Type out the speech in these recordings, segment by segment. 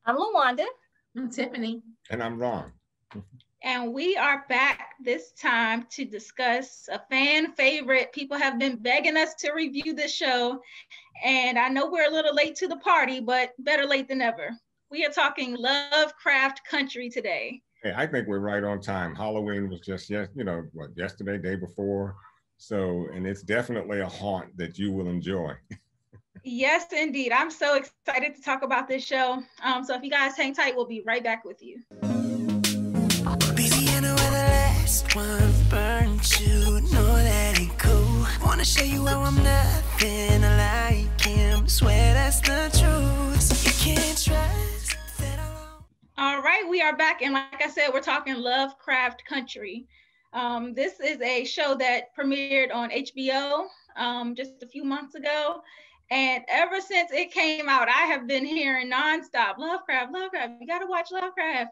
I'm LaWanda. I'm Tiffany. And I'm Ron. And we are back this time to discuss a fan favorite. People have been begging us to review this show. And I know we're a little late to the party, but better late than never. We are talking Lovecraft Country today. Hey, I think we're right on time. Halloween was just, yesterday, day before. So, and it's definitely a haunt that you will enjoy. Yes, indeed. I'm so excited to talk about this show. So if you guys hang tight, we'll be right back with you. Baby, I know where the last one burnt you. Know that ain't cool. Wanna show you how I'm nothing like him. Swear that's the truth. You can't trust that alone. All right, we are back. And like I said, we're talking Lovecraft Country. This is a show that premiered on HBO just a few months ago. And ever since it came out, I have been hearing nonstop, Lovecraft, you gotta watch Lovecraft.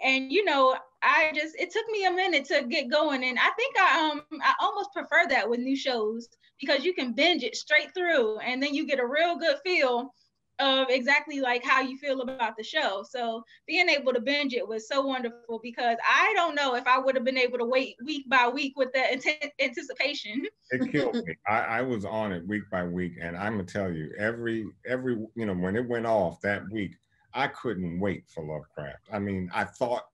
And it took me a minute to get going. And I think I almost prefer that with new shows because you can binge it straight through and then you get a real good feel of exactly like how you feel about the show. So being able to binge it was so wonderful because I don't know if I would have been able to wait week by week with the anticipation. It killed me. I was on it week by week, and I'm gonna tell you, every when it went off that week, I couldn't wait for Lovecraft. I mean, I thought,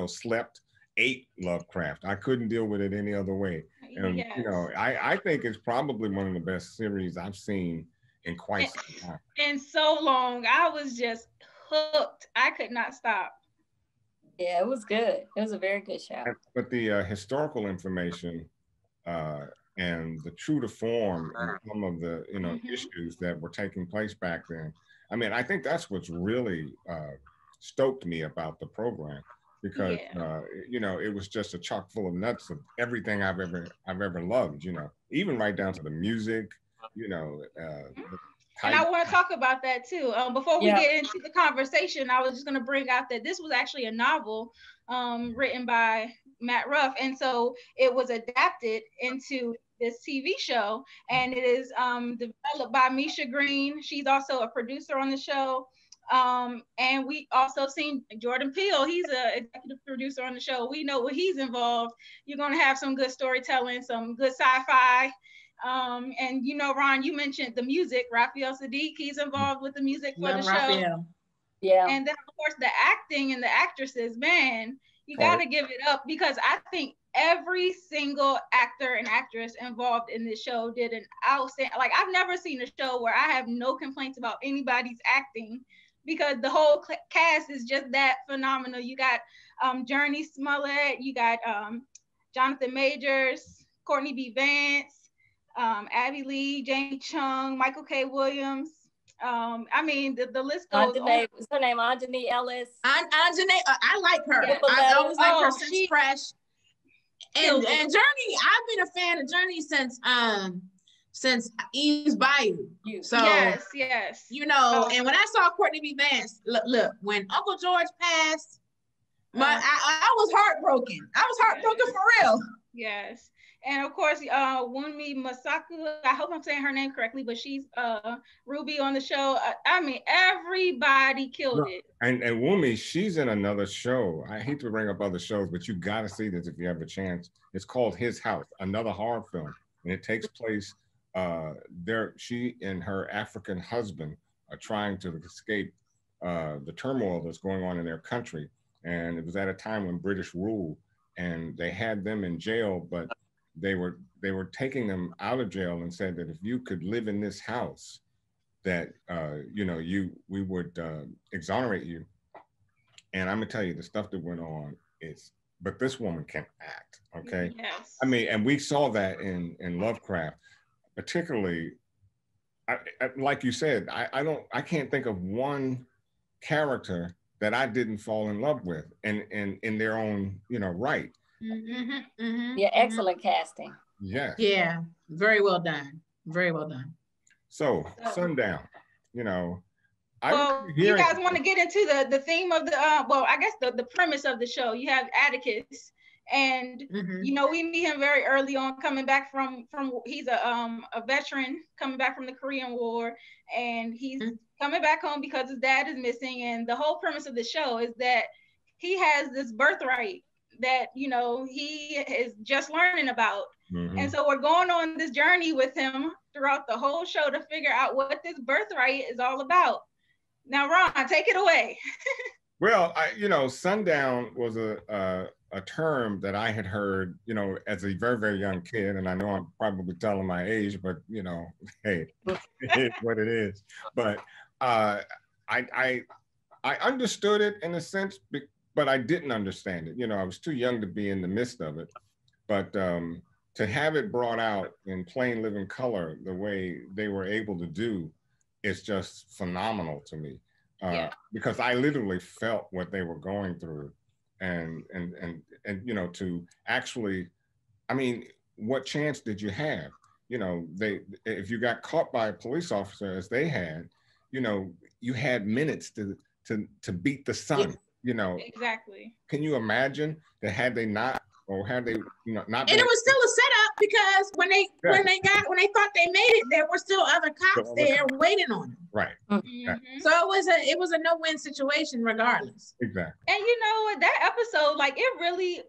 slept, ate Lovecraft. I couldn't deal with it any other way. And Yes. I think it's probably one of the best series I've seen in quite some time. And so long. I was just hooked. I could not stop. Yeah, it was good. It was a very good show. But the historical information and the true to form and some of the issues that were taking place back then. I mean, I think that's what's really stoked me about the program because it was just a chock full of nuts of everything I've ever loved. Even right down to the music. And I want to talk about that too. Before we get into the conversation, I was just going to bring out that this was actually a novel written by Matt Ruff. And so it was adapted into this TV show. And it is developed by Misha Green. She's also a producer on the show. And we also seen Jordan Peele. He's an executive producer on the show. We know what he's involved. You're going to have some good storytelling, some good sci-fi. And Ron, you mentioned the music. Raphael Sadiq, he's involved with the music for the show. Raphael. Yeah. And then of course the acting and the actresses, man, you got to give it up because I think every single actor and actress involved in this show did an outstanding. Like I've never seen a show where I have no complaints about anybody's acting because the whole cast is just that phenomenal. You got Jurnee Smollett, you got Jonathan Majors, Courtney B. Vance. Abby Lee, Jamie Chung, Michael K. Williams. I mean, the list goes on. What's her name? Anjani Ellis. Anjani, I like her. I always like her since Fresh. And Jurnee, I've been a fan of Jurnee since Eve's Bayou. So yes. And when I saw Courtney B. Vance, look, when Uncle George passed, I was heartbroken. I was heartbroken for real. Yes. And of course, Wunmi Masaku, I hope I'm saying her name correctly, but she's Ruby on the show. I mean, everybody killed it. And Wunmi, she's in another show. I hate to bring up other shows, but you got to see this if you have a chance. It's called His House, another horror film. And it takes place there. She and her African husband are trying to escape the turmoil that's going on in their country. And it was at a time when British rule, and they had them in jail, but they were taking them out of jail and said that if you could live in this house, that we would exonerate you. And I'm gonna tell you the stuff that went on but this woman can act, okay? Yes. I mean, and we saw that in Lovecraft, particularly. Like you said, I can't think of one character that I didn't fall in love with, and in their own right. Yeah, excellent casting. Yeah. Yeah, very well done. Very well done. So Sundown, you guys want to get into the theme of the I guess the premise of the show. You have Atticus, And you know, we meet him very early on, coming back from he's a veteran coming back from the Korean War, and he's coming back home because his dad is missing. And the whole premise of the show is that he has this birthright that, you know, he is just learning about. And so we're going on this journey with him throughout the whole show to figure out what this birthright is all about. Now, Ron, take it away. Well, you know, sundown was a term that I had heard, you know, as a very, very young kid. And I know I'm probably telling my age, but, you know, hey, it is what it is. But I understood it in a sense, but I didn't understand it. You know, I was too young to be in the midst of it. But to have it brought out in plain living color the way they were able to do is just phenomenal to me. Because I literally felt what they were going through, and you know, to actually, I mean, what chance did you have? You know, if you got caught by a police officer as they had, you know, you had minutes to beat the sun. You know, exactly. Can you imagine that had they not, or had they, you know, not? And it was still a setup, because when they thought they made it, there were still other cops there waiting on them. Right. So it was a no-win situation regardless. Exactly. And you know what, that episode, like, it really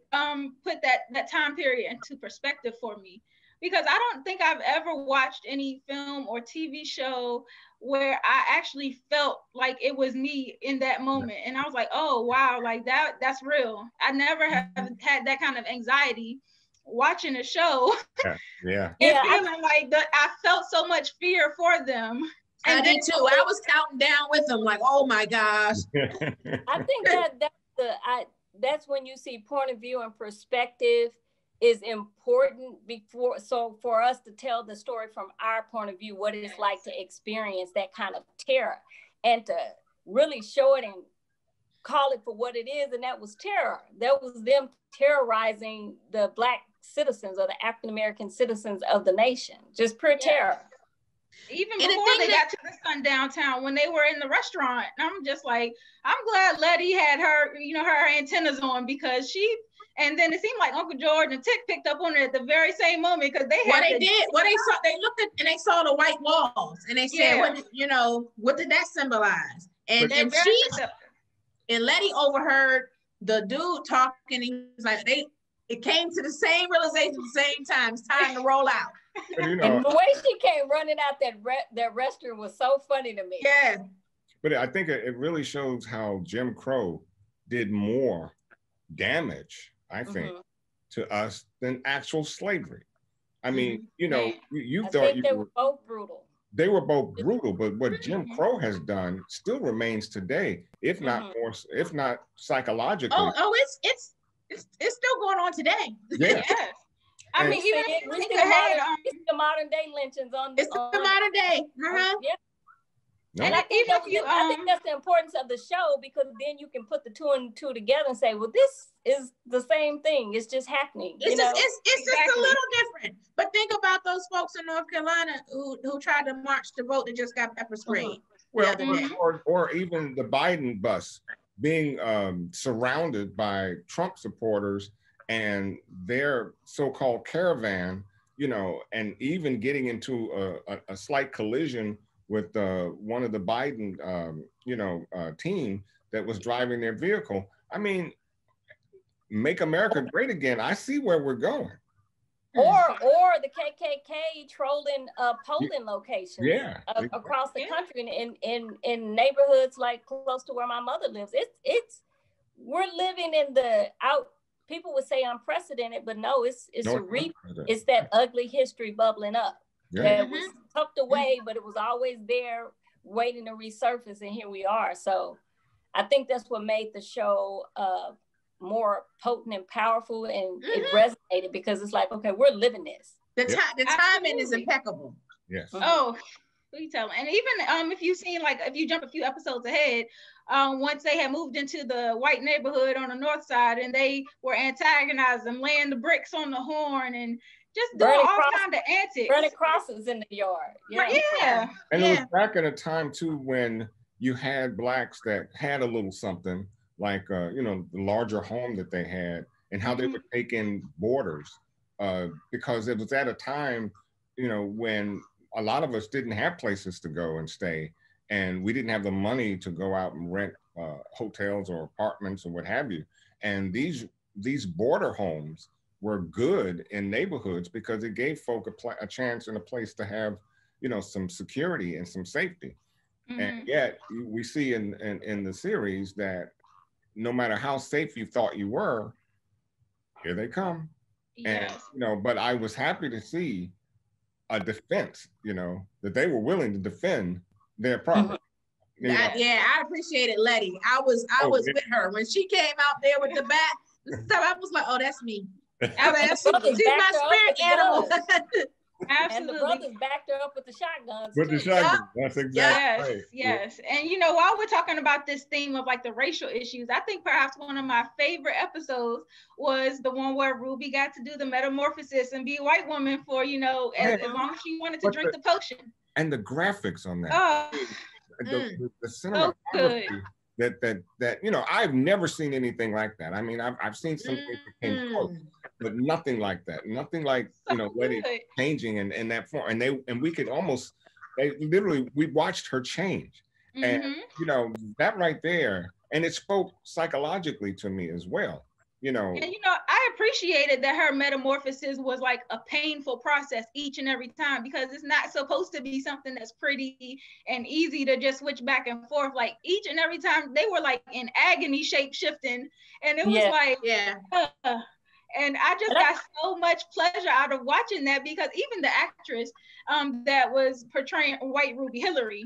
put that time period into perspective for me, because I don't think I've ever watched any film or TV show where I actually felt like it was me in that moment. And I was like, oh wow, like that's real. I never have had that kind of anxiety watching a show. And feeling like that, I felt so much fear for them. And I did too. I was counting down with them, like, oh my gosh. I think that's when you see point of view and perspective is important for us to tell the story from our point of view, what it's like to experience that kind of terror, and to really show it and call it for what it is. And that was terror. That was them terrorizing the Black citizens, or the African-American citizens of the nation, just pure terror. Even before they got to the sundown town, when they were in the restaurant, I'm just like, I'm glad Letty had her, you know, her antennas on, because and then it seemed like Uncle George and Tick picked up on it at the very same moment, because they had they looked at and they saw the white walls, and they said, what did that symbolize? And Letty overheard the dude talking. He was like, it came to the same realization at the same time. It's time to roll out. You know, and the way she came running out that restaurant was so funny to me. Yeah. But I think it really shows how Jim Crow did more damage, I think, to us than actual slavery. I mean, you know, you thought they were both brutal. They were both brutal, but what Jim Crow has done still remains today, if not more, if not psychologically. It's still going on today. Yeah. I mean, even we still have the modern day lynchings on. It's the modern day. Yeah. No. And I think that's the importance of the show, because then you can put the two and two together and say, well, this is the same thing. It's just happening. It's just a little different. But think about those folks in North Carolina who tried to march to vote that just got pepper sprayed. Well, or even the Biden bus being surrounded by Trump supporters and their so-called caravan, you know, and even getting into a slight collision with one of the Biden, team that was driving their vehicle. I mean, make America great again. I see where we're going. Or the KKK trolling polling locations across the country in neighborhoods like close to where my mother lives. We're living in people would say unprecedented, but no, it's that ugly history bubbling up. Yeah. That was tucked away, but it was always there waiting to resurface, and here we are. So I think that's what made the show more potent and powerful, and it resonated, because it's like, okay, we're living this. The timing is impeccable. Yes. Oh, what you telling? And even if you've seen, like, if you jump a few episodes ahead, once they had moved into the white neighborhood on the north side, and they were antagonizing them, laying the bricks on the horn, and just doing all kinds of antics. Running crosses in the yard. Yeah. And it was back in a time too when you had Blacks that had a little something, like the larger home that they had, and how they were taking borders, because it was at a time, you know, when a lot of us didn't have places to go and stay, and we didn't have the money to go out and rent hotels or apartments or what have you. And these border homes were good in neighborhoods because it gave folk a chance and a place to have, you know, some security and some safety. And yet we see in the series that no matter how safe you thought you were, here they come. Yes. And, you know, but I was happy to see a defense, you know, that they were willing to defend their property. Yeah, I appreciated Letty. I was with her when she came out there with the bat. I was like, oh, that's me. She's my spirit animal. Absolutely. And the brothers backed her up with the shotguns. With the shotguns, that's exactly right. Yes. And you know, while we're talking about this theme of like the racial issues, I think perhaps one of my favorite episodes was the one where Ruby got to do the metamorphosis and be a white woman for, you know, as long as she wanted to drink the potion. And the graphics on that. The cinematography that you know, I've never seen anything like that. I mean, I've seen some things that came close, but nothing like that. Nothing like, you know, Letty changing in that form. And we could almost, we watched her change. And you know, that right there, and it spoke psychologically to me as well. You know, and you know, I appreciated that her metamorphosis was like a painful process each and every time, because it's not supposed to be something that's pretty and easy to just switch back and forth. Like each and every time they were like in agony, shape shifting, and it was like, and I just got so much pleasure out of watching that, because even the actress that was portraying White Ruby, Hillary,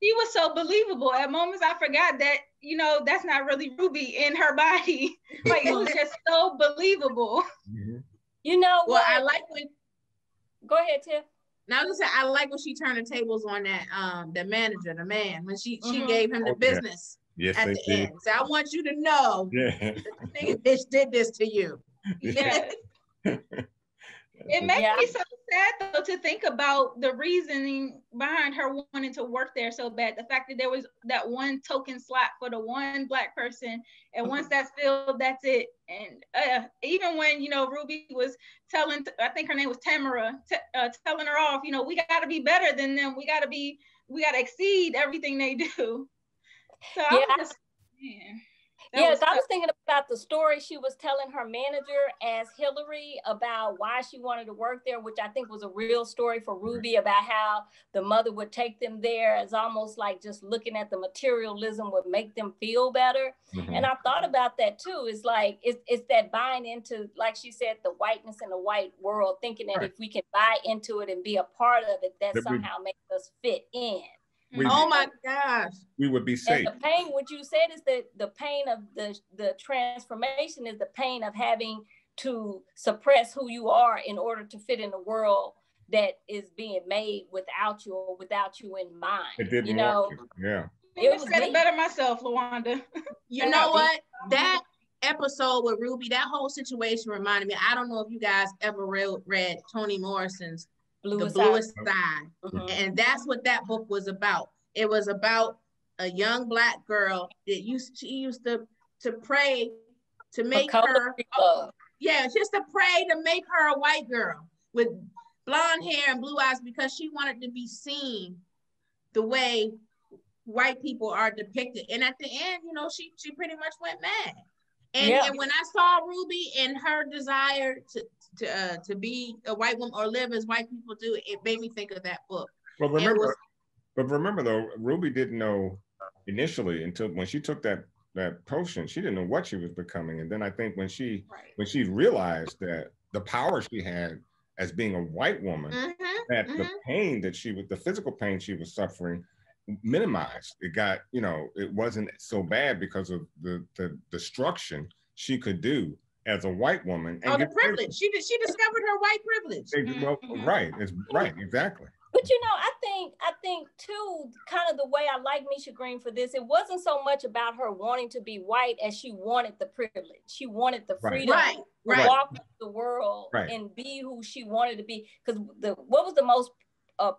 she was so believable. At moments I forgot that, you know, that's not really Ruby in her body. Like it was just so believable. You know, well, I like when. Go ahead, Tiff. Now I was gonna say, I like when she turned the tables on that the manager, the man, when she gave him the business at the end. So I want you to know that the bitch did this to you. Yes. It makes me so sad though to think about the reasoning behind her wanting to work there so bad. The fact that there was that one token slot for the one Black person, and once that's filled, that's it. And even when, you know, Ruby was telling, I think her name was Tamara, telling her off, you know, we got to be better than them. We got to exceed everything they do. So I was just, Yes, I was thinking about the story she was telling her manager as Hillary about why she wanted to work there, which I think was a real story for Ruby, about how the mother would take them there as almost like just looking at the materialism would make them feel better. And I thought about that too. It's like, it's that buying into, like she said, the whiteness in the white world, thinking that if we can buy into it and be a part of it, that somehow makes us fit in. Oh my gosh. We would be safe. And the pain, what you said, is that the pain of the transformation is the pain of having to suppress who you are in order to fit in a world that is being made without you, or without you in mind. It didn't, you know? Yeah. It was said it better myself, Lawanda. You know what? That episode with Ruby, that whole situation reminded me. I don't know if you guys ever read Toni Morrison's The Bluest Side. And that's what that book was about. It was about a young Black girl that she used to pray to make her, just to pray to make her a white girl with blonde hair and blue eyes, because she wanted to be seen the way white people are depicted. And at the end, you know, she pretty much went mad. And when I saw Ruby and her desire to be a white woman or live as white people do, it made me think of that book. But remember though, Ruby didn't know initially until when she took that potion, she didn't know what she was becoming. And then I think when she realized that the power she had as being a white woman, that the pain that the physical pain she was suffering minimized. It got, you know, it wasn't so bad because of the destruction she could do as a white woman. And the privilege. She discovered her white privilege. Well, right. It's right, exactly. But you know, I think too, kind of the way I like Misha Green for this, it wasn't so much about her wanting to be white as she wanted the privilege. She wanted the freedom to walk through the world and be who she wanted to be. Because what was the most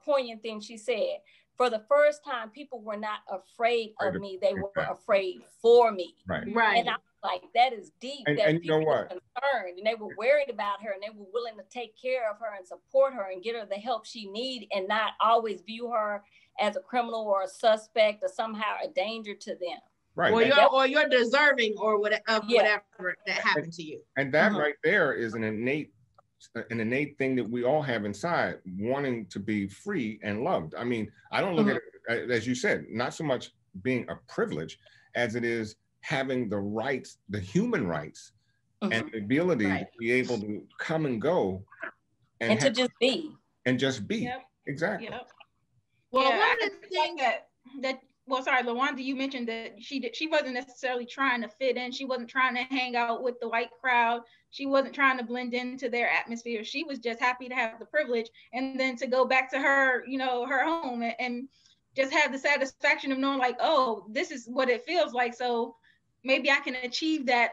poignant thing she said? for the first time, people were not afraid of me. They were afraid for me. Right. And I was like, that is deep. And that you know people what? were concerned and they were worried about her and they were willing to take care of her and support her and get her the help she needed and not always view her as a criminal or a suspect or somehow a danger to them. Right. Or you're deserving or whatever that happened to you. And that right there is an innate thing that we all have inside, wanting to be free and loved. I mean, I don't look at it, as you said, not so much being a privilege as it is having the rights, the human rights, and the ability to be able to come and go and to just be. And just be. Yep. Exactly. Yep. Well, one of the things well, sorry, LaWanda, you mentioned that she wasn't necessarily trying to fit in. She wasn't trying to hang out with the white crowd. She wasn't trying to blend into their atmosphere. She was just happy to have the privilege and then to go back to her, her home and just have the satisfaction of knowing like, oh, this is what it feels like. So maybe I can achieve that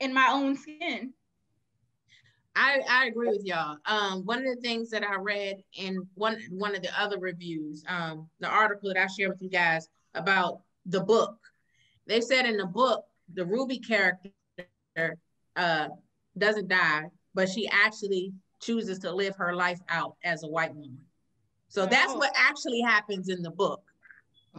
in my own skin. I agree with y'all. One of the things that I read in one of the other reviews, the article that I shared with you guys about the book, they said in the book, the Ruby character doesn't die, but she actually chooses to live her life out as a white woman. So that's what actually happens in the book,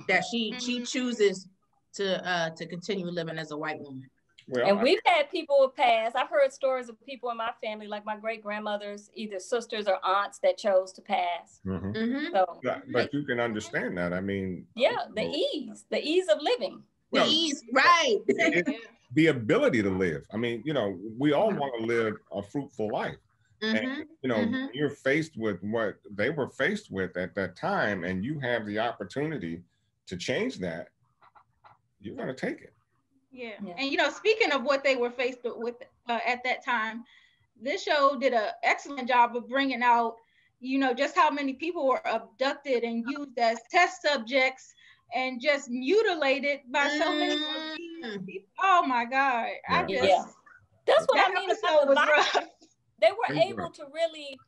that she chooses to continue living as a white woman. Well, and we've had people pass. I've heard stories of people in my family, like my great grandmothers, either sisters or aunts that chose to pass. So, but you can understand that. I mean, the ease of living. The ease, right? The ability to live. I mean, we all want to live a fruitful life. And you're faced with what they were faced with at that time, and you have the opportunity to change that. You're going to take it. Yeah. And speaking of what they were faced with at that time, this show did an excellent job of bringing out, just how many people were abducted and used as test subjects and just mutilated by so many people. Oh my God! That's what I mean. Was rough. They were able to really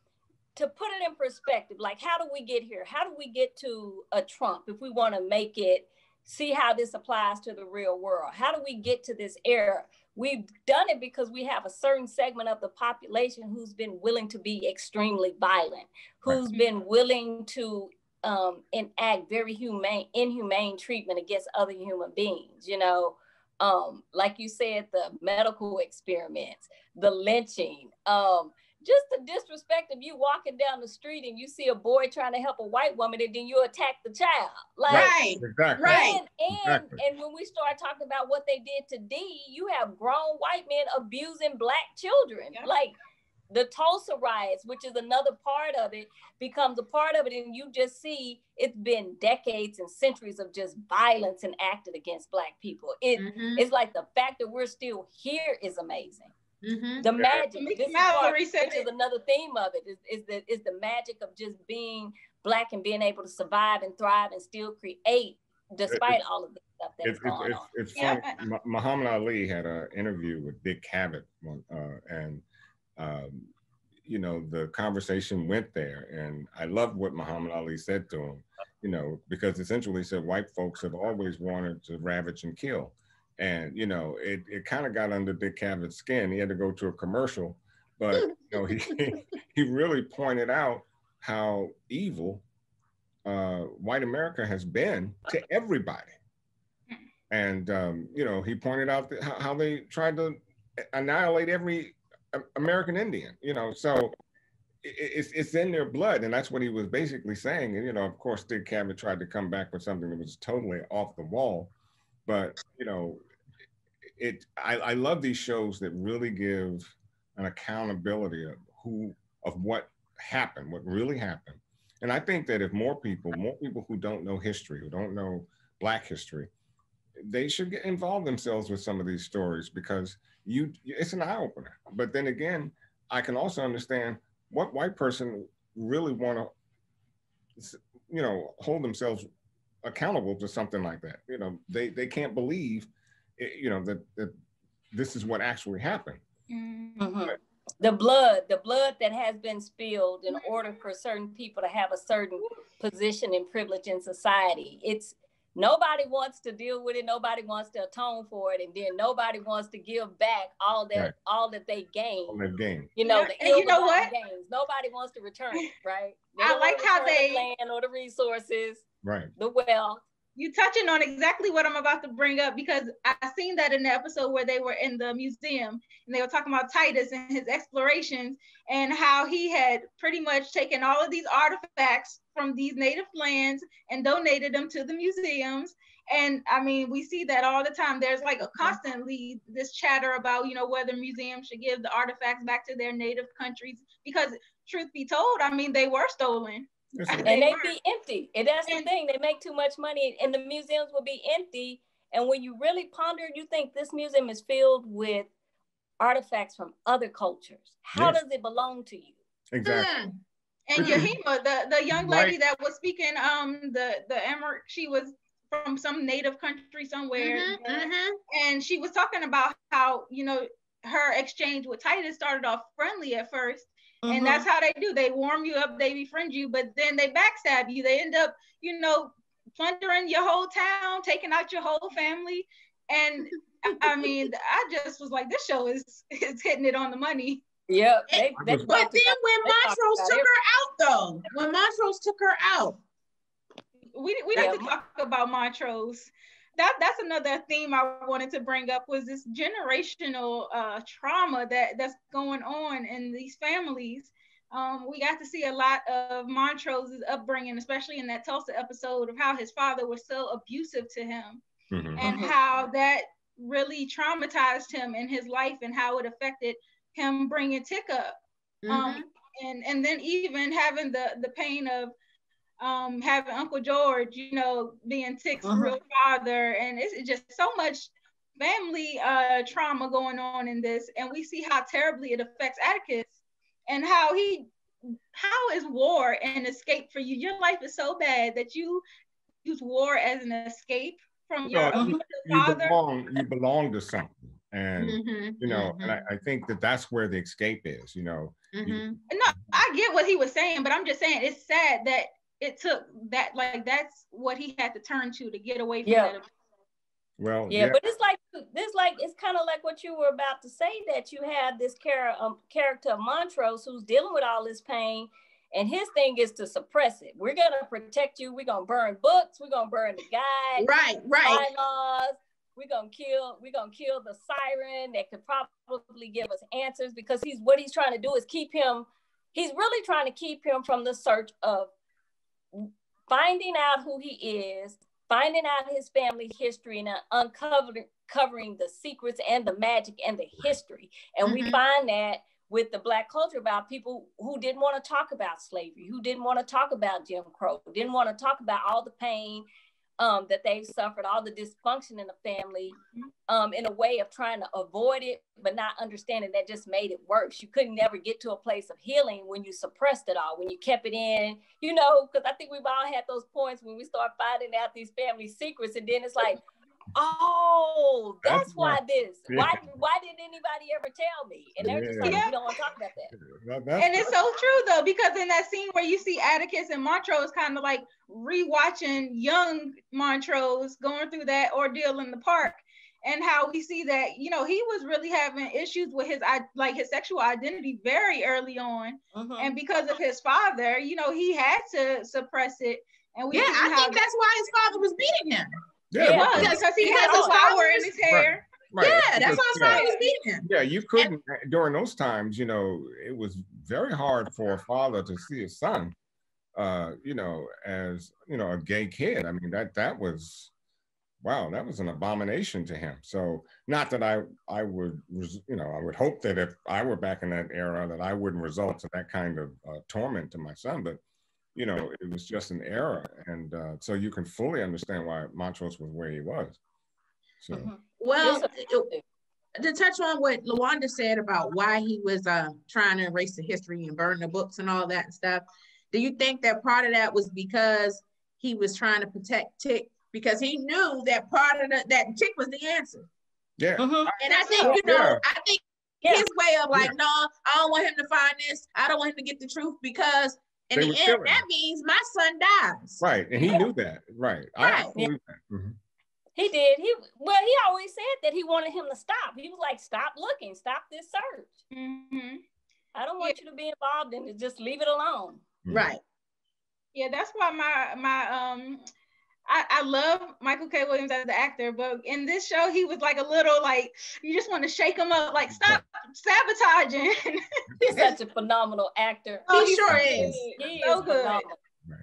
to put it in perspective. Like, how do we get here? How do we get to a Trump if we want to make it? See how this applies to the real world. How do we get to this era? We've done it because we have a certain segment of the population who's been willing to be extremely violent, who's been willing to enact very inhumane treatment against other human beings. Like you said, the medical experiments, the lynching, just the disrespect of you walking down the street and you see a boy trying to help a white woman and then you attack the child. Like, exactly. And when we start talking about what they did to D, you have grown white men abusing Black children. Like the Tulsa riots, which is another part of it, becomes a part of it. And you just see it's been decades and centuries of just violence enacted against Black people. It's like the fact that we're still here is amazing. The magic. This is another theme of it. Is the magic of just being Black and being able to survive and thrive and still create despite all of the stuff that's going on. It's funny. Muhammad Ali had an interview with Dick Cavett, and the conversation went there, and I love what Muhammad Ali said to him. Because essentially he said white folks have always wanted to ravage and kill. And, it kind of got under Dick Cavett's skin. He had to go to a commercial, but, he really pointed out how evil white America has been to everybody. And, he pointed out how they tried to annihilate every American Indian, so it's in their blood. And that's what he was basically saying. And, of course, Dick Cavett tried to come back with something that was totally off the wall. But, I love these shows that really give an accountability of what happened, what really happened. And I think that if more people who don't know history, who don't know Black history, they should get involved themselves with some of these stories, because it's an eye opener. But then again, I can also understand what white person really want to, hold themselves accountable to something like that. They can't believe, that this is what actually happened. the blood that has been spilled in order for certain people to have a certain position and privilege in society. It's nobody wants to deal with it. Nobody wants to atone for it. And then nobody wants to give back all that they gained. All that gain. You know, and you know what? gains. Nobody wants to return it, right? I like how they the land or the resources, right? The wealth. You touching on exactly what I'm about to bring up, because I seen that in the episode where they were in the museum and they were talking about Titus and his explorations and how he had pretty much taken all of these artifacts from these native lands and donated them to the museums. And I mean, we see that all the time. There's like a constantly this chatter about, you know, whether museums should give the artifacts back to their native countries, because truth be told, I mean, they were stolen. And they be empty. And that's the thing. They make too much money and the museums will be empty. And when you really ponder, you think this museum is filled with artifacts from other cultures. How does it belong to you? Exactly. And Yahima, the young lady that was speaking, the embark, she was from some native country somewhere. And she was talking about how, you know, her exchange with Titus started off friendly at first. And that's how they do. They warm you up, they befriend you, but then they backstab you. They end up, you know, plundering your whole town, taking out your whole family. And I mean, I just was like, this show is hitting it on the money. Yeah. But then when Montrose took her out, though, when Montrose took her out, we need to talk about Montrose. That's another theme I wanted to bring up, was this generational trauma that's going on in these families. We got to see a lot of Montrose's upbringing, especially in that Tulsa episode, of how his father was so abusive to him and how that really traumatized him in his life and how it affected him bringing Tick up. And then even having the pain of having Uncle George, you know, being Tick's real father, and it's just so much family trauma going on in this. And we see how terribly it affects Atticus and how is war an escape for you? Your life is so bad that you use war as an escape from your father. You belong to something. And you know, and I think that's where the escape is, you know. No, I get what he was saying, but I'm just saying it's sad that it took that, like, that's what he had to turn to get away from that. Well, but it's kind of like what you were about to say, that you have this character of Montrose who's dealing with all this pain, and his thing is to suppress it. We're gonna protect you. We're gonna burn books. We're gonna burn the guide. Right. Bylaws. We're gonna kill the siren that could probably give us answers, because what he's trying to do is he's really trying to keep him from the search of finding out who he is, finding out his family history, and uncovering the secrets and the magic and the history. And we find that with the Black culture, about people who didn't want to talk about slavery, who didn't want to talk about Jim Crow, didn't want to talk about all the pain that they've suffered, all the dysfunction in the family, in a way of trying to avoid it, but not understanding that just made it worse. You couldn't never get to a place of healing when you suppressed it all, when you kept it in, you know, because I think we've all had those points when we start finding out these family secrets, and then it's like, oh, that's why this. Why didn't anybody ever tell me? And they're just like, we don't want to talk about that. And it's so true, though, because in that scene where you see Atticus and Montrose kind of like rewatching young Montrose going through that ordeal in the park, and how we see that, you know, he was really having issues with his sexual identity very early on. And because of his father, you know, he had to suppress it. And I think that's why his father was beating him. Yeah, because he had his flower in his hair. Right. Yeah, that's why his father was beating him. Yeah, you couldn't, during those times, you know, it was very hard for a father to see his son, you know, as, you know, a gay kid. I mean, that was, wow, that was an abomination to him. So not that I would, you know, I would hope that if I were back in that era that I wouldn't result in that kind of torment to my son, but you know, it was just an era. And so you can fully understand why Montrose was where he was. So. Well, to touch on what LaWanda said about why he was trying to erase the history and burn the books and all that stuff, do you think that part of that was because he was trying to protect Tick, because he knew that part of that Tick was the answer? Yeah. And I think, you know, I think his way of like, no, I don't want him to find this. I don't want him to get the truth because in the end, that means my son dies. Right, and he knew that. Right. I believe that. Mm-hmm. He did. He always said that he wanted him to stop. He was like, stop looking, stop this search. Mm-hmm. I don't want you to be involved in it. Just leave it alone. Mm-hmm. Right. Yeah, that's why I love Michael K. Williams as the actor, but in this show, he was like a little like, you just want to shake him up, like, stop sabotaging. He's such a phenomenal actor. He sure is. He so is good. phenomenal. Right.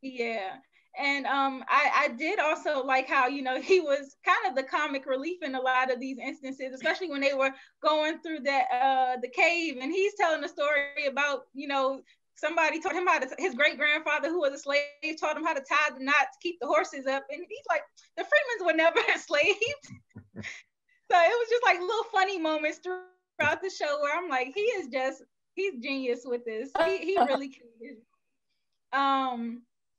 Yeah. And I did also like how, you know, he was kind of the comic relief in a lot of these instances, especially when they were going through the cave, and he's telling a story about, you know, somebody taught him how to, his great grandfather who was a slave taught him how to tie the knot to keep the horses up. And he's like, the Freemans were never enslaved. So it was just like little funny moments throughout the show where I'm like, he's genius with this. He really can.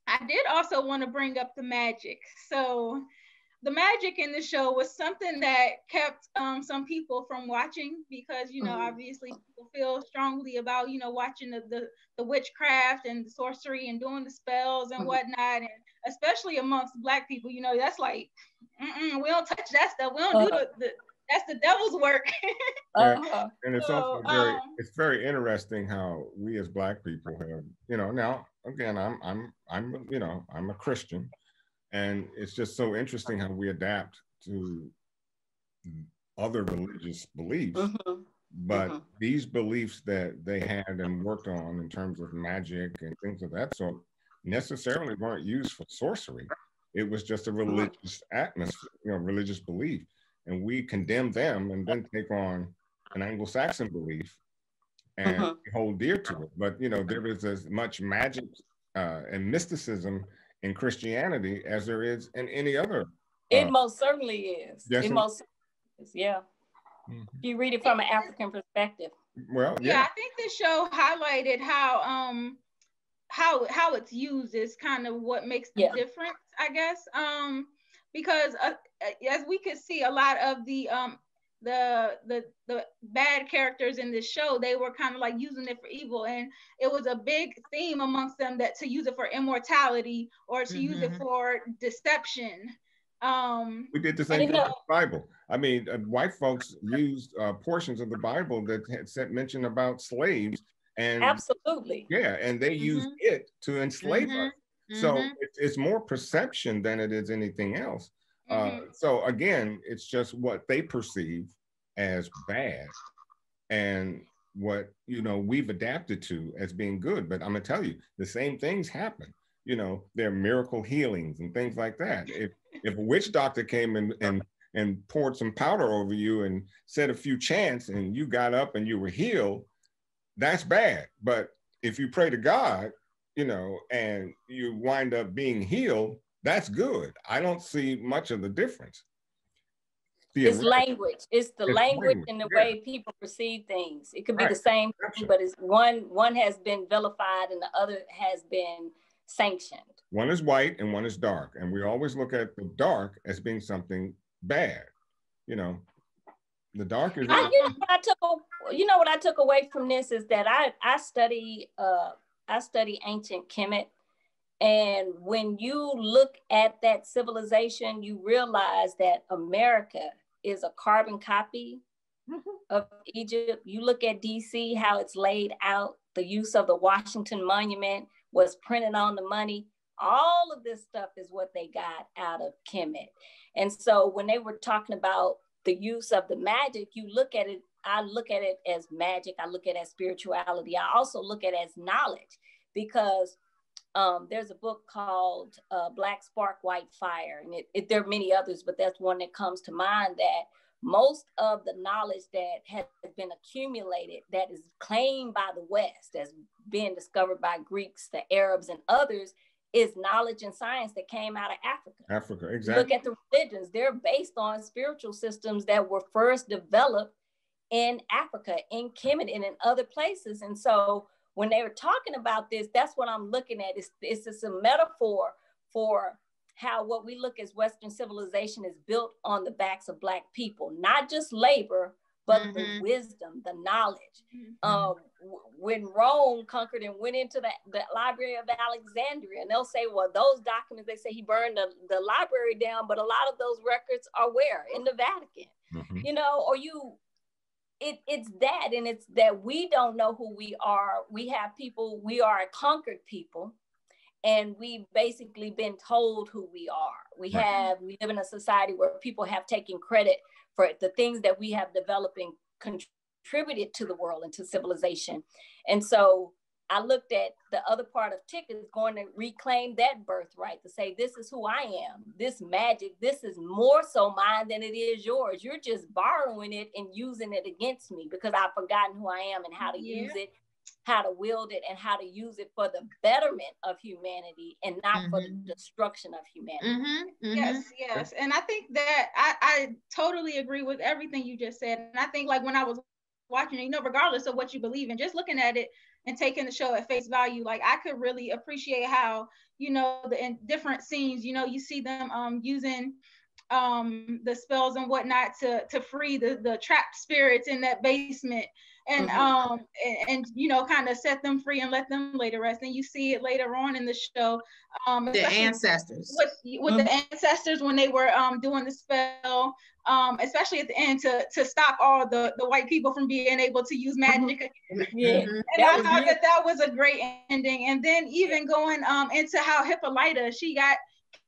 I did also want to bring up the magic. So the magic in the show was something that kept some people from watching because, you know, obviously people feel strongly about, you know, watching the witchcraft and the sorcery and doing the spells and whatnot. And especially amongst Black people, you know, that's like, we don't touch that stuff. We don't do that's the devil's work. And it's also very interesting how we as Black people have, you know, now again, I'm you know, I'm a Christian, and it's just so interesting how we adapt to other religious beliefs. But these beliefs that they had and worked on in terms of magic and things of that sort necessarily weren't used for sorcery. It was just a religious atmosphere, you know, religious belief. And we condemn them and then take on an Anglo-Saxon belief and hold dear to it. But, you know, there is as much magic and mysticism in Christianity as there is in any other. It most certainly is. Yes, it most certainly is, yeah. You read it from an African perspective. Well, yeah, I think this show highlighted how it's used is kind of what makes the difference, I guess. Because as we could see, a lot of the bad characters in this show, they were kind of like using it for evil, and it was a big theme amongst them that to use it for immortality or to use it for deception. We did the same thing with the Bible. I mean, white folks used portions of the Bible that had mention about slaves, and absolutely, yeah, and they used it to enslave us. So it's more perception than it is anything else. So again, it's just what they perceive as bad and what, you know, we've adapted to as being good. But I'm gonna tell you, the same things happen. You know, there are miracle healings and things like that. If a witch doctor came and poured some powder over you and said a few chants and you got up and you were healed, that's bad. But if you pray to God, you know, and you wind up being healed, that's good. I don't see much of the difference. It's language. It's the language and the way people perceive things. It could be the same thing, but it's one has been vilified and the other has been sanctioned. One is white and one is dark. And we always look at the dark as being something bad. You know, the dark is... You know what I took away from this is that I study ancient Kemet, and when you look at that civilization, you realize that America is a carbon copy of Egypt. You look at DC, how it's laid out, the use of the Washington Monument was printed on the money. All of this stuff is what they got out of Kemet. And so when they were talking about the use of the magic, you look at it, I look at it as magic. I look at it as spirituality. I also look at it as knowledge, because there's a book called Black Spark, White Fire. And there are many others, but that's one that comes to mind, that most of the knowledge that has been accumulated, that is claimed by the West as being discovered by Greeks, the Arabs, and others, is knowledge and science that came out of Africa. Africa, exactly. Look at the religions. They're based on spiritual systems that were first developed in Africa, in Kemet, and in other places. And so when they were talking about this, that's what I'm looking at. It's just a metaphor for how what we look as Western civilization is built on the backs of Black people, not just labor, but the wisdom, the knowledge. When Rome conquered and went into the Library of Alexandria, and they'll say, well, those documents, they say he burned the library down, but a lot of those records are where? In the Vatican, you know, or it's that, and it's that we don't know who we are. We have people, we are a conquered people, and we've basically been told who we are. We live in a society where people have taken credit for the things that we have developed and contributed to the world and to civilization. And so I looked at the other part of Tick is going to reclaim that birthright, to say, this is who I am. This magic, this is more so mine than it is yours. You're just borrowing it and using it against me because I've forgotten who I am and how to use it, how to wield it, and how to use it for the betterment of humanity and not for the destruction of humanity. Yes. And I think that I totally agree with everything you just said. And I think, like, when I was watching it, you know, regardless of what you believe in, just looking at it and taking the show at face value, like, I could really appreciate how, you know, in different scenes, you know, you see them using the spells and whatnot to free the trapped spirits in that basement, and and you know, kind of set them free and let them lay to rest. And you see it later on in the show, the ancestors with the ancestors when they were doing the spell, especially at the end to stop all the white people from being able to use magic. And I thought that was a great ending. And then even going into how Hippolyta, she got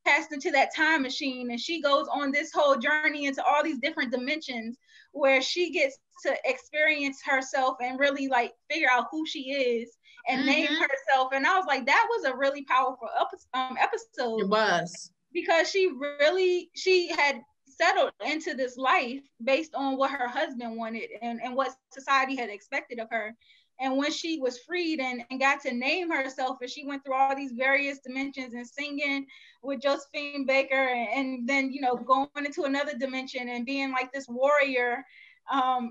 cast into that time machine, and she goes on this whole journey into all these different dimensions where she gets to experience herself and really, like, figure out who she is and name herself. And I was like, that was a really powerful episode. It was, because she had settled into this life based on what her husband wanted and what society had expected of her. And when she was freed and got to name herself, and she went through all these various dimensions and singing with Josephine Baker, and then, you know, going into another dimension and being like this warrior,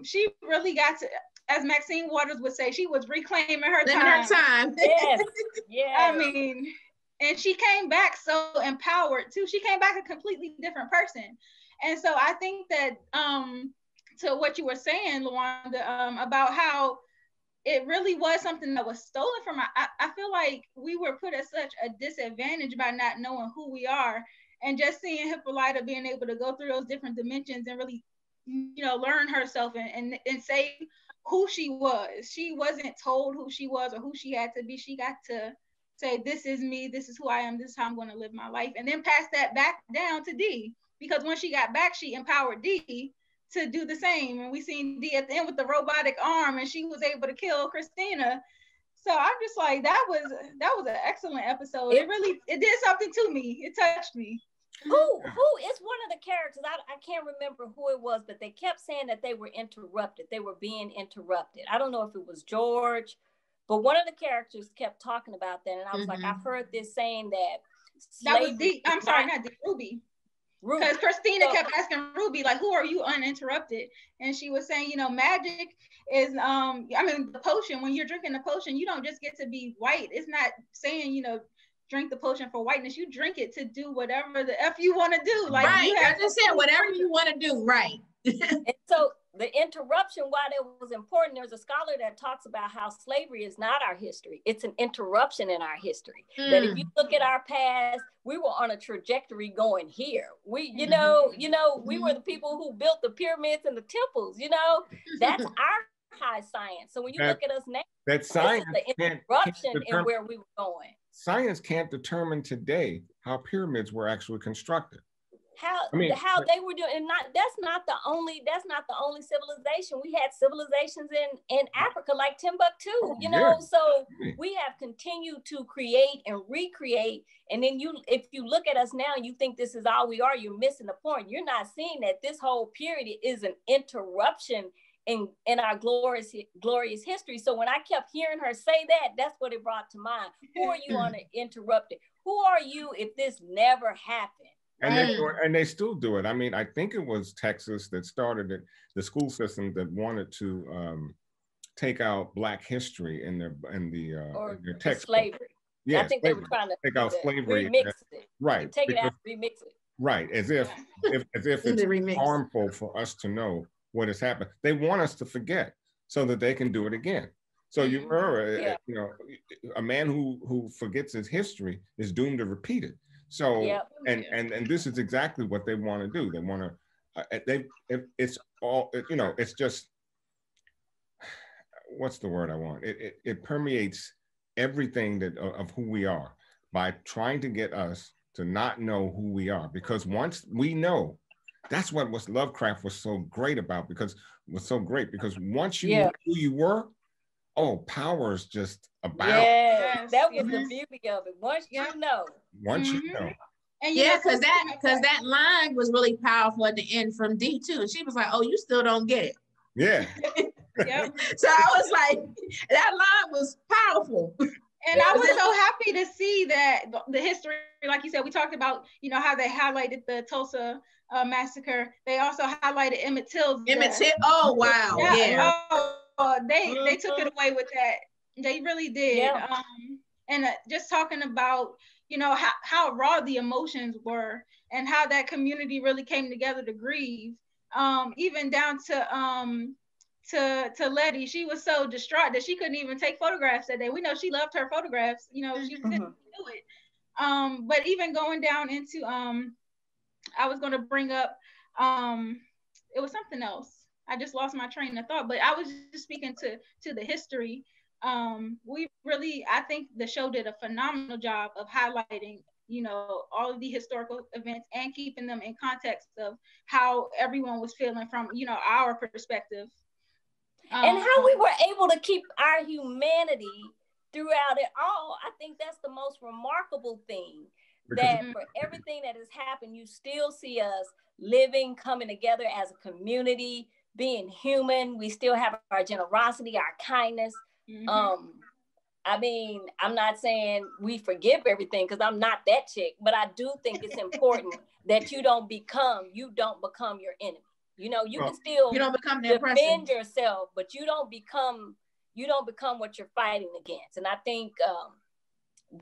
she really got to, as Maxine Waters would say, she was reclaiming her time. Yes. I mean, and she came back so empowered too. She came back a completely different person. And so I think that to what you were saying, Lawanda, about how it really was something that was stolen from us. I feel like we were put at such a disadvantage by not knowing who we are, and just seeing Hippolyta being able to go through those different dimensions and really, you know, learn herself and say who she was. She wasn't told who she was or who she had to be. She got to say, this is me, this is who I am, this is how I'm going to live my life, and then pass that back down to Dee, because when she got back, she empowered Dee to do the same. And we seen Dee at the end with the robotic arm, and she was able to kill Christina. So I'm just like, that was an excellent episode. It did something to me. It touched me. Who is one of the characters? I can't remember who it was, but they kept saying that they were interrupted. They were being interrupted. I don't know if it was George, but one of the characters kept talking about that. And I was like, I've heard this saying that was Dee. I'm sorry, not Dee, Ruby. Because Christina kept asking Ruby, like, who are you uninterrupted? And she was saying, you know, magic is, I mean, the potion, when you're drinking the potion, you don't just get to be white. It's not saying, you know, drink the potion for whiteness. You drink it to do whatever the F you want to do. Like, right, I just said whatever you want to do, right. And so the interruption, why that was important, there's a scholar that talks about how slavery is not our history. It's an interruption in our history. That if you look at our past, we were on a trajectory going here. We, you know, we were the people who built the pyramids and the temples, you know, that's our high science. So when you look at us now, that science this is the interruption in where we were going. Science can't determine today how pyramids were actually constructed. How they were doing, and that's not the only civilization. We had civilizations in Africa like Timbuktu, you know. So we have continued to create and recreate. And then if you look at us now and you think this is all we are, you're missing the point. You're not seeing that this whole period is an interruption in our glorious history. So when I kept hearing her say that, that's what it brought to mind. Who are you on interrupted? Who are you if this never happened? And they still do it. I mean, I think it was Texas that started it, the school system that wanted to take out Black history in their textbook. Slavery. Yeah, I think they were trying to take out slavery. Remix it. Right. Take it out, remix it. Right, as if it's harmful for us to know what has happened. They want us to forget so that they can do it again. So you remember, you know, a man who forgets his history is doomed to repeat it. So, and this is exactly what they want to do. They want to, it's all, you know, it's just, what's the word I want? It permeates everything that of who we are by trying to get us to not know who we are. Because once we know, that's what Lovecraft was so great about, because once you knew who you were, oh, power is just about. Yes, that was the beauty of it. Once you know. Once you know. And because that line was really powerful at the end from D too. And she was like, "Oh, you still don't get it." Yeah. So I was like, that line was powerful. And I was so happy to see that the history, like you said, we talked about, you know, how they highlighted the Tulsa massacre. They also highlighted Emmett Till's death. Emmett Till. Oh wow. Yeah. They took it away with that. They really did. Yeah. And just talking about, you know, how raw the emotions were and how that community really came together to grieve. Even down to Letty, she was so distraught that she couldn't even take photographs that day. We know she loved her photographs, you know, she couldn't do it. But even going down into, I was going to bring up, it was something else. I just lost my train of thought, but I was just speaking to the history. I think the show did a phenomenal job of highlighting, you know, all of the historical events and keeping them in context of how everyone was feeling from, you know, our perspective. And how we were able to keep our humanity throughout it all. I think that's the most remarkable thing, that for everything that has happened, you still see us living, coming together as a community, being human. We still have our generosity, our kindness. I mean, I'm not saying we forgive everything, because I'm not that chick, but I do think it's important that you don't become your enemy. You know, you can still defend yourself, but you don't become what you're fighting against. And I think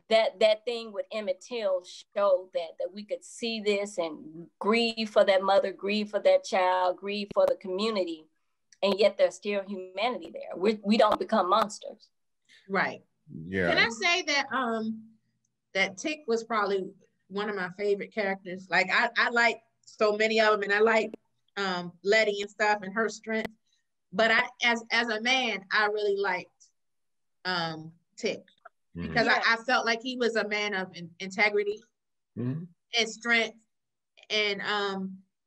that thing with Emmett Till showed that we could see this and grieve for that mother, grieve for that child, grieve for the community, and yet there's still humanity there. We don't become monsters. Right. Yeah. Can I say that that Tick was probably one of my favorite characters? Like I like so many of them, and I like Letty and stuff and her strength. But as a man, I really liked Tick, because I felt like he was a man of integrity and strength, and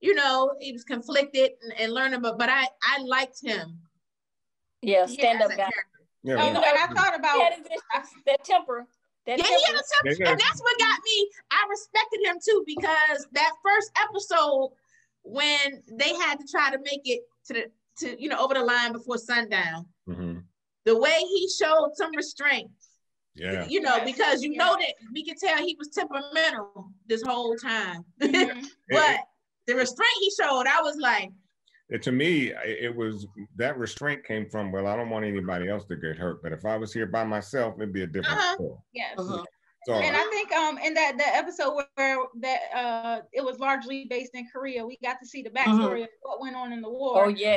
you know, he was conflicted and learning, but I liked him. Yeah, stand up guy. Yeah. And I thought about that temper. He had a temper, and that's what got me. I respected him too, because that first episode, when they had to try to make it to you know, over the line before sundown, the way he showed some restraint, you know, because you know that we could tell he was temperamental this whole time. But the restraint he showed, I was like, to me, it was, that restraint came from, well, I don't want anybody else to get hurt, but if I was here by myself, it'd be a different story. Yes. So, and I think in that episode where that it was largely based in Korea, we got to see the backstory of what went on in the war. Oh yeah.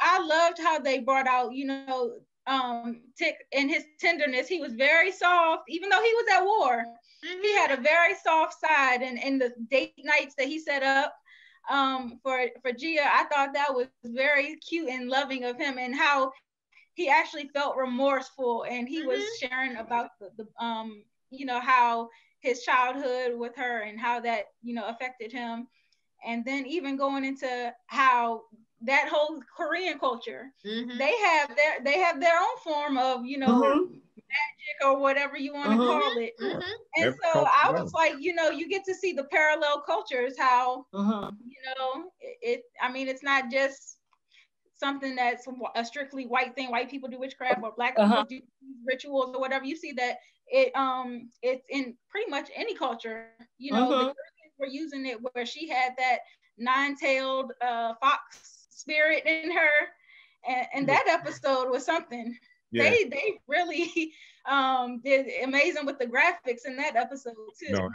I loved how they brought out, you know, Tick and his tenderness. He was very soft, even though he was at war. He had a very soft side, and in the date nights that he set up for Gia, I thought that was very cute and loving of him, and how he actually felt remorseful, and he was sharing about the you know, how his childhood with her and how that, you know, affected him. And then even going into how that whole Korean culture, they have their own form of, you know, magic or whatever you want to call it. And so I was like, you know, you get to see the parallel cultures, how, you know, I mean, it's not just something that's a strictly white thing, white people do witchcraft, or black people do rituals or whatever. You see that it's in pretty much any culture. You know, the Koreans were using it, where she had that nine-tailed fox spirit in her, and that episode was something. They really did amazing with the graphics in that episode too. No,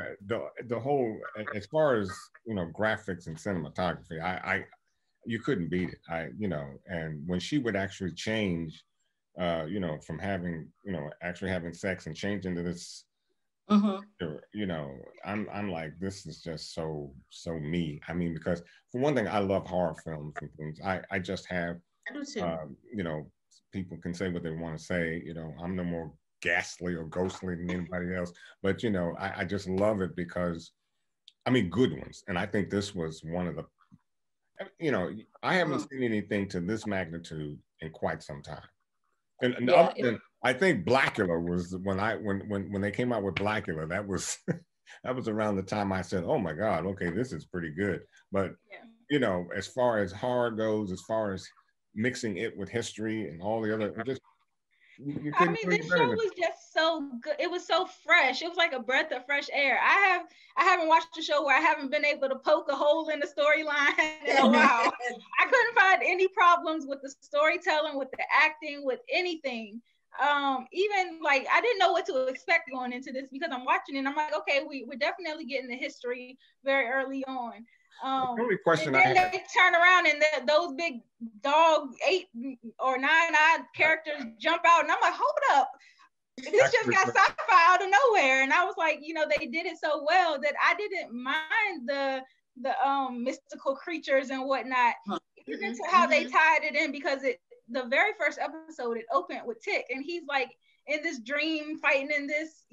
the whole, as far as, you know, graphics and cinematography, you couldn't beat it. And when she would actually change, from having, actually having sex and change into this, I'm like, this is just so me. I mean, because for one thing, I love horror films and things. I just have, I do too. People can say what they want to say. I'm no more ghastly or ghostly than anybody else, but I just love it because, I mean, good ones. And I think this was one of the, I haven't seen anything to this magnitude in quite some time. And I think Blackula was when they came out with Blackula, that was that was around the time I said, oh my God, okay, this is pretty good. But as far as horror goes, as far as mixing it with history and all the other, just I mean, this show was just so good. It was so fresh. It was like a breath of fresh air. I haven't watched a show where I haven't been able to poke a hole in the storyline in a while. I couldn't find any problems with the storytelling, with the acting, with anything. Even like I didn't know what to expect going into this because I'm watching it and I'm like, okay, we're definitely getting the history very early on. The only question and then they turn around and those big dog 8 or 9-eyed characters jump out and I'm like, hold up, this just got sci-fi out of nowhere. And I was like, they did it so well that I didn't mind the mystical creatures and whatnot, even to how they tied it in, because the very first episode, it opened with Tick and he's like in this dream fighting in this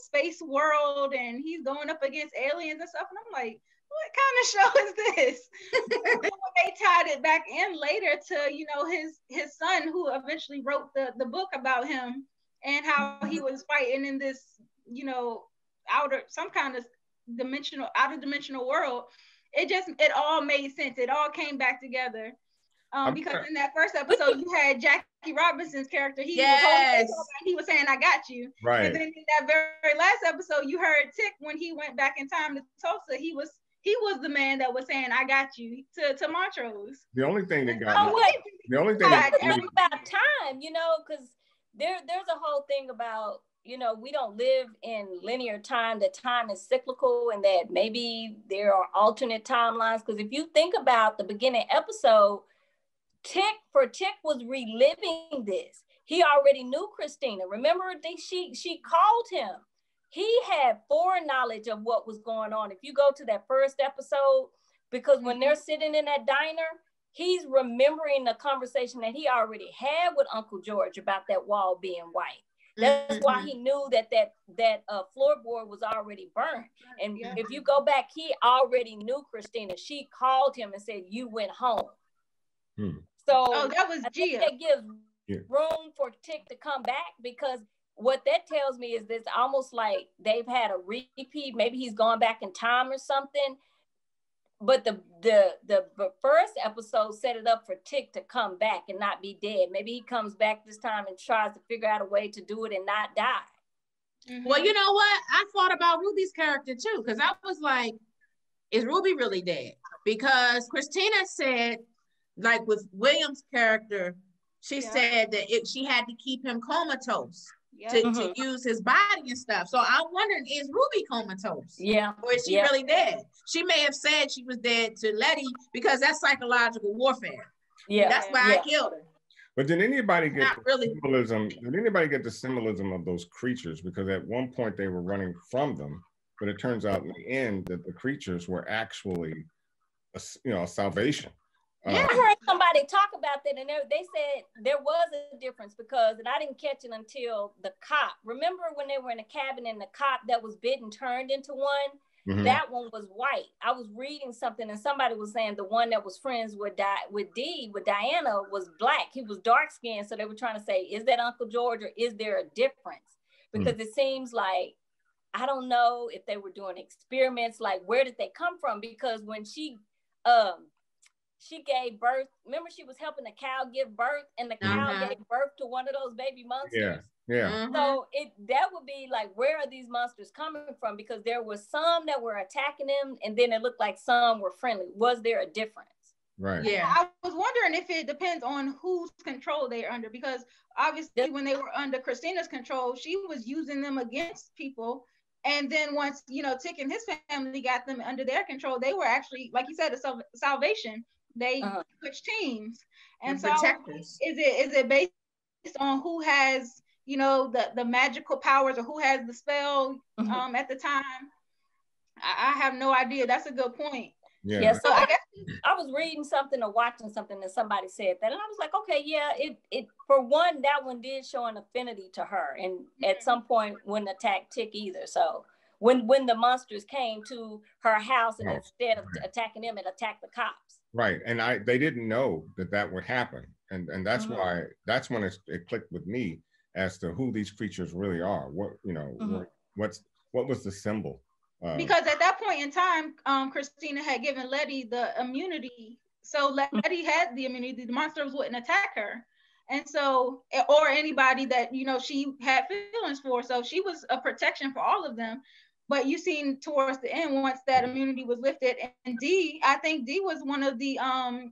space world and he's going up against aliens and stuff, and I'm like, what kind of show is this? And when they tied it back in later to his son, who eventually wrote the book about him and how he was fighting in this some kind of outer dimensional world, it all made sense. It all came back together. Because in that first episode, you had Jackie Robinson's character. He was holding his and he was saying, "I got you." Right. And then in that very last episode, you heard Tick when he went back in time to Tulsa. He was the man that was saying, "I got you" to Montrose. The only thing that got about time, because there's a whole thing about we don't live in linear time. That time is cyclical, and that maybe there are alternate timelines. Because if you think about the beginning episode, Tick was reliving this. He already knew Christina. Remember, she called him. He had foreknowledge of what was going on. If you go to that first episode, because when they're sitting in that diner, he's remembering the conversation that he already had with Uncle George about that wall being white. That's why he knew that floorboard was already burned. And if you go back, he already knew Christina. She called him and said, "You went home." So that was Gia. That gives room for Tick to come back, because what that tells me is this almost like they've had a repeat. Maybe he's gone back in time or something. But the first episode set it up for Tick to come back and not be dead. Maybe he comes back this time and tries to figure out a way to do it and not die. Well, you know what? I thought about Ruby's character too, because I was like, is Ruby really dead? Because Christina said, like with Williams' character, she said that she had to keep him comatose to use his body and stuff. So I'm wondering, is Ruby comatose? Yeah. Or is she really dead? She may have said she was dead to Letty because that's psychological warfare. Yeah. That's why I killed her. But did anybody get symbolism? Did anybody get the symbolism of those creatures? Because at one point they were running from them, but it turns out in the end that the creatures were actually, a salvation. I heard somebody talk about that, and they said there was a difference because, and I didn't catch it until the cop. Remember when they were in a cabin and the cop that was bitten turned into one? Mm-hmm. That one was white. I was reading something and somebody was saying the one that was friends with Diana was black. He was dark skinned. So they were trying to say, is that Uncle George or is there a difference? Because it seems like, I don't know if they were doing experiments, like where did they come from? Because when she gave birth, remember she was helping the cow give birth and the cow gave birth to one of those baby monsters. Yeah. So that would be like, where are these monsters coming from? Because there were some that were attacking them, and then it looked like some were friendly. Was there a difference? Right. Yeah. I was wondering if it depends on whose control they're under, because obviously when they were under Christina's control, she was using them against people. And then once, Tick and his family got them under their control, they were actually, like you said, a salvation. they switch teams. And so protectors. is it based on who has, you know, the magical powers, or who has the spell at the time? I have no idea. That's a good point. Yeah, so I guess I was reading something or watching something and somebody said that, and I was like, okay, yeah, it for one, that one did show an affinity to her, and at some point wouldn't attack Tick either. So when the monsters came to her house, and instead of attacking them, it attacked the cops. Right, and they didn't know that would happen, and that's why, that's when it clicked with me as to who these creatures really are. What, you know, what was the symbol? Because at that point in time, Christina had given Letty the immunity. So Letty had the immunity. The monsters wouldn't attack her. And so, or anybody that, you know, she had feelings for. So she was a protection for all of them. But you seen towards the end, once that immunity was lifted, and Dee, I think Dee was one of the,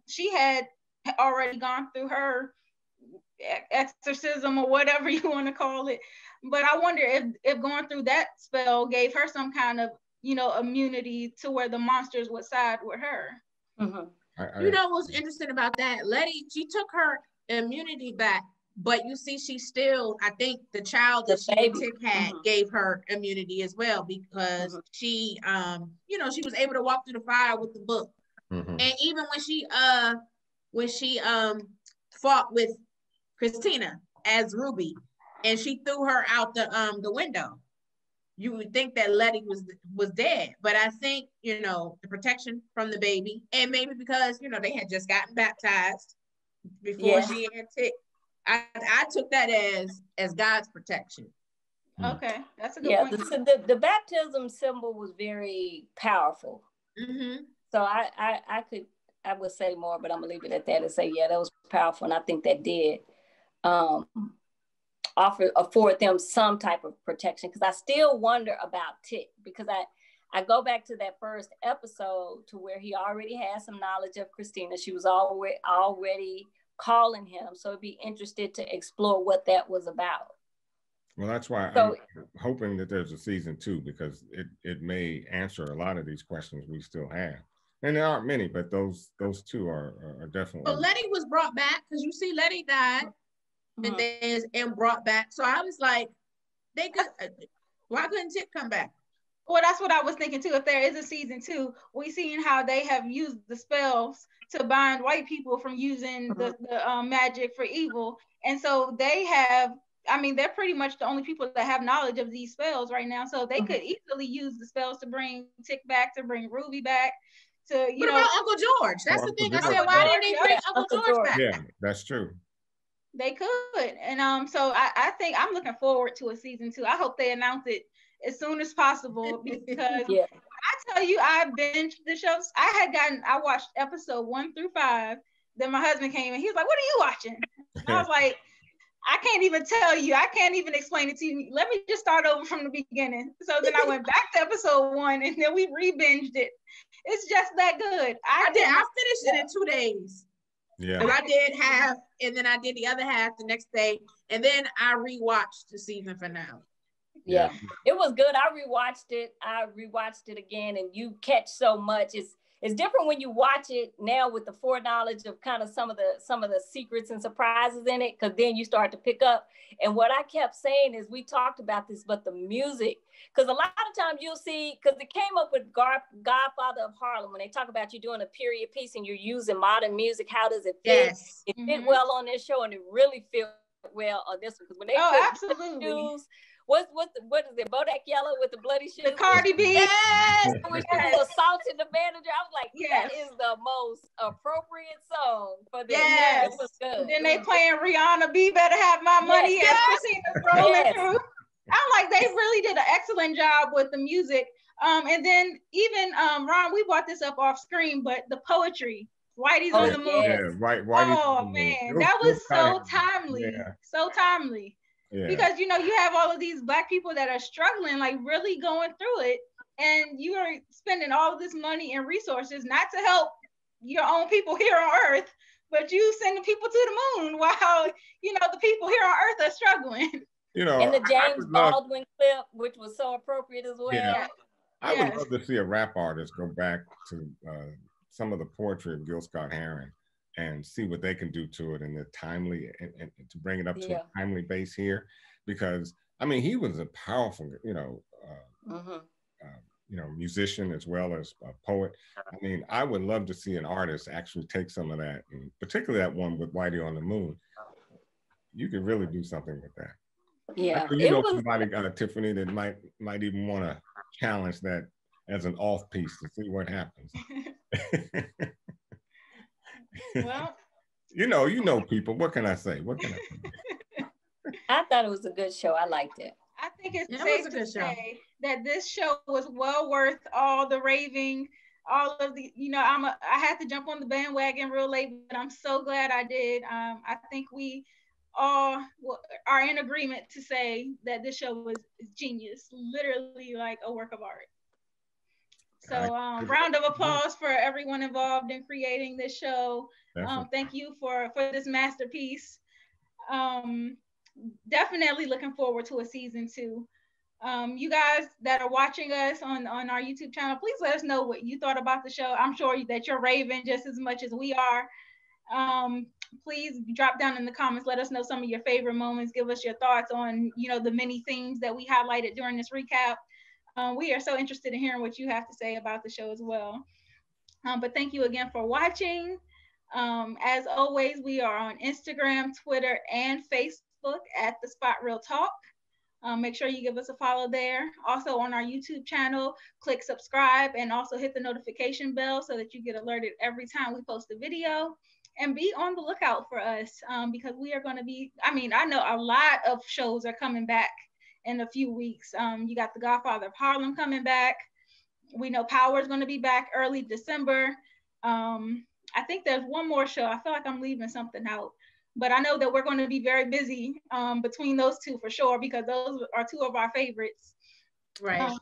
she had already gone through her exorcism or whatever you want to call it. But I wonder if going through that spell gave her some kind of, you know, immunity to where the monsters would side with her. You know what's interesting about that? Letty, she took her immunity back, but you see, she still, I think the child that she and Tick had gave her immunity as well, because she, you know, she was able to walk through the fire with the book. And even when she fought with Christina as Ruby, and she threw her out the window, you would think that Letty was dead. But I think, you know, the protection from the baby, and maybe because, you know, they had just gotten baptized before she and Tick, I took that as God's protection. Okay, that's a good point. The baptism symbol was very powerful. So I would say more, but I'm gonna leave it at that and say, yeah, that was powerful, and I think that did afford them some type of protection. Because I still wonder about Tick, because I go back to that first episode to where he already had some knowledge of Christina. She was already calling him, so I'd be interested to explore what that was about. Well, that's why I'm hoping that there's a season 2, because it may answer a lot of these questions we still have. And there aren't many, but those two are definitely. But Letty was brought back, because you see Letty died and brought back. So I was like, why couldn't Tick come back? Well, that's what I was thinking too. If there is a season 2, we seen how they have used the spells to bind white people from using the magic for evil. And so they have, I mean, they're pretty much the only people that have knowledge of these spells right now. So they could easily use the spells to bring Tick back, to bring Ruby back. What about Uncle George? That's the thing. I said, why didn't they bring Uncle George back? Yeah, that's true. They could. And so I think I'm looking forward to a season 2. I hope they announce it as soon as possible, because I tell you, I binged the shows. I watched episode 1 through 5. Then my husband came and he was like, "What are you watching?" And I was like, "I can't even tell you. I can't even explain it to you. Let me just start over from the beginning." So then I went back to episode 1, and then we re-binged it. It's just that good. I finished it in 2 days. Yeah. And I did half, and then I did the other half the next day, and then I rewatched the season finale. Yeah, it was good. I rewatched it again, and you catch so much. It's different when you watch it now with the foreknowledge of kind of some of the secrets and surprises in it, because then you start to pick up. And what I kept saying is, we talked about this, but the music, because a lot of times you'll see, because it came up with Godfather of Harlem, when they talk about you doing a period piece and you're using modern music, how does it fit? Yes. It fit well on this show, and it really fit well on this one, because when they absolutely. shoes, what is it? Bodak Yellow with the bloody shoes. The Cardi B. Yes. When she was assaulting the manager, I was like, that is the most appropriate song for this. Yes. It was good. Then they playing Rihanna B Better Have My Money as Christina's rolling through. I'm like, they really did an excellent job with the music. And then even Ron, we brought this up off screen, but the poetry. Whitey's on the Moon. Yeah, right. Oh man, that was so timely. So timely. Yeah. Because you have all of these Black people that are struggling, like really going through it, and you are spending all of this money and resources not to help your own people here on Earth, but you sending people to the moon while the people here on Earth are struggling. And the James Baldwin clip, which was so appropriate as well. Yeah. I would love to see a rap artist go back to some of the poetry of Gil Scott-Heron and see what they can do to it in the timely and to bring it up to a timely base here, because I mean he was a powerful, musician as well as a poet. I mean, I would love to see an artist actually take some of that, and particularly that one with Whitey on the Moon. You could really do something with that. Yeah, somebody, Tiffany, that might even want to challenge that as an off piece to see what happens. Well, you know people. What can I say? I thought it was a good show. I liked it. I think it's safe to say that this show was well worth all the raving, all of the, I had to jump on the bandwagon real late, but I'm so glad I did. I think we all are in agreement to say that this show was genius, literally like a work of art. So round of applause for everyone involved in creating this show. Thank you for this masterpiece. Definitely looking forward to a season 2. You guys that are watching us on our YouTube channel, please let us know what you thought about the show. I'm sure that you're raving just as much as we are. Please drop down in the comments, let us know some of your favorite moments, give us your thoughts on the many themes that we highlighted during this recap. We are so interested in hearing what you have to say about the show as well. But thank you again for watching. As always, we are on Instagram, Twitter, and Facebook at The Spot Real Talk. Make sure you give us a follow there. Also on our YouTube channel, click subscribe and also hit the notification bell so that you get alerted every time we post a video. And be on the lookout for us because we are going to be, I know a lot of shows are coming back in a few weeks. You got The Godfather of Harlem coming back. We know Power is going to be back early December. I think there's one more show. I feel like I'm leaving something out, but I know that we're going to be very busy between those two for sure, because those are two of our favorites. Right.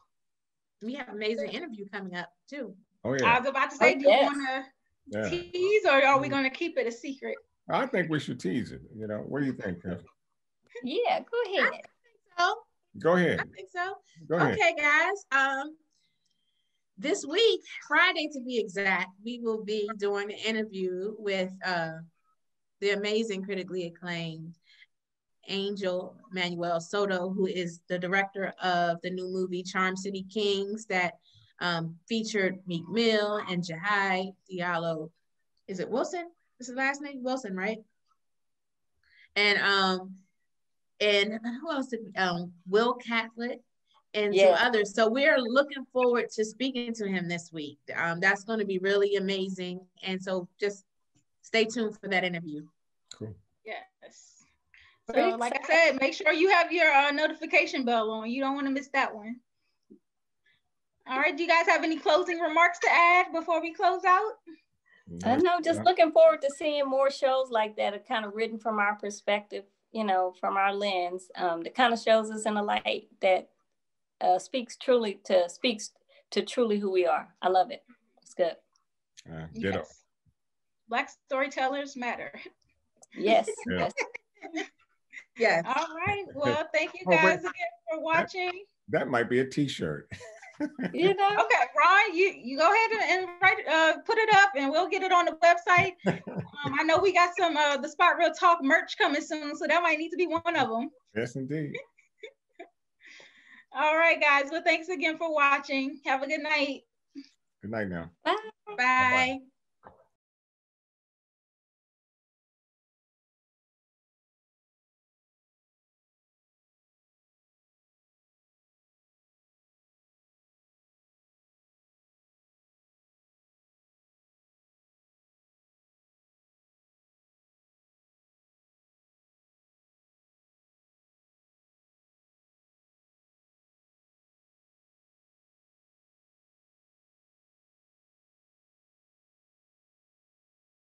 We have an amazing interview coming up too. Oh yeah. I was about to say, do you want to tease, or are we going to keep it a secret? I think we should tease it. What do you think, Tiff? Yeah, go ahead. I think so. Go ahead. I think so. Go ahead. Okay, guys. This week, Friday to be exact, we will be doing an interview with the amazing, critically acclaimed Angel Manuel Soto, who is the director of the new movie Charm City Kings that featured Meek Mill and Jahai Diallo. Is it Wilson? Is his last name? Wilson, right? And who else did Will Catlett and some others. So we're looking forward to speaking to him this week. That's going to be really amazing. And so just stay tuned for that interview. Cool. Yes. So like I said, make sure you have your notification bell on. You don't want to miss that one. All right. Do you guys have any closing remarks to add before we close out? I know, just looking forward to seeing more shows like that are kind of written from our perspective, from our lens, that kind of shows us in a light that speaks to truly who we are. I love it. It's good. Ditto. Yes. Black storytellers matter. Yes. Yes. Yes. All right. Well, thank you guys again for watching. That might be a t-shirt. Okay, Ron, you go ahead and write, put it up, and we'll get it on the website. I know we got some the Spot Real Talk merch coming soon, so that might need to be one of them. Yes, indeed. All right, guys. Well, thanks again for watching. Have a good night. Good night now. Bye. Bye.